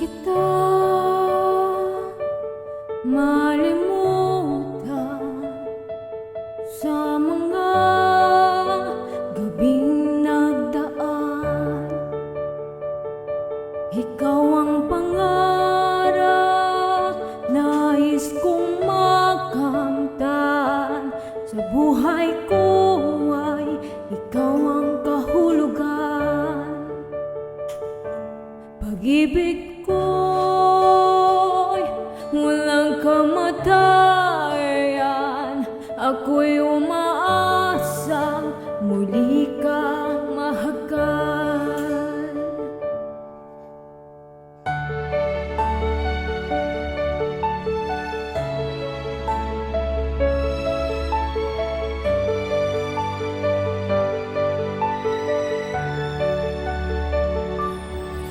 kita malimutan sa mga gabing nagdaan. Ikaw ang pangarap, nais kong makamtan. Sa buhay ko ay ikaw ang kahulugan. Pag-ibig ko'y walang kamatayan. Ako'y umaasang muli kang mahagan.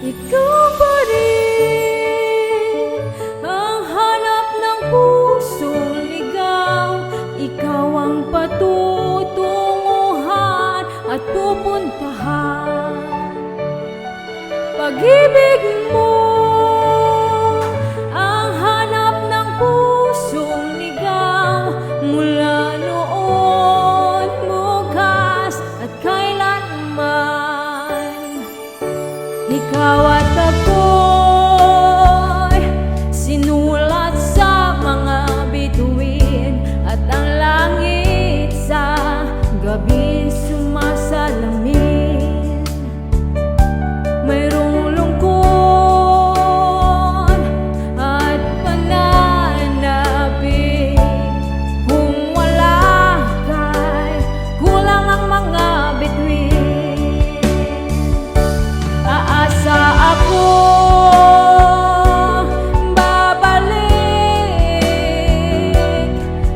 Ikaw pa rin ang hanap ng pusong ligaw. Ikaw ang patutunguhan at pupuntahan. Pag-ibig mo ang hanap ng pusong ligaw. Mula noon, bukas at kailanman. Ikaw at ako'y sinulat sa mga bituin, at ang langit sa gabi sumasalamin. Mayroong lungkot at pananabik. Kung wala ka'y kulang ang mga bituin. Aasa ako babalik,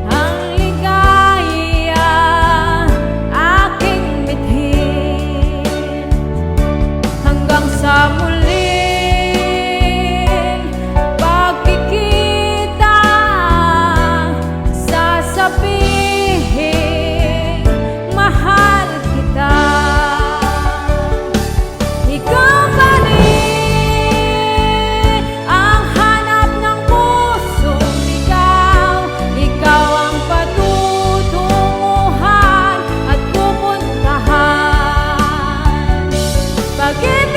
ang ligaya aking mithin. Hanggang sa muling pagkikita, sasabihin mahal kita. Ikaw pa rin ang hanap ng pusong ligaw. Ikaw ang patutunguhan at pupuntahan. Pag-ibig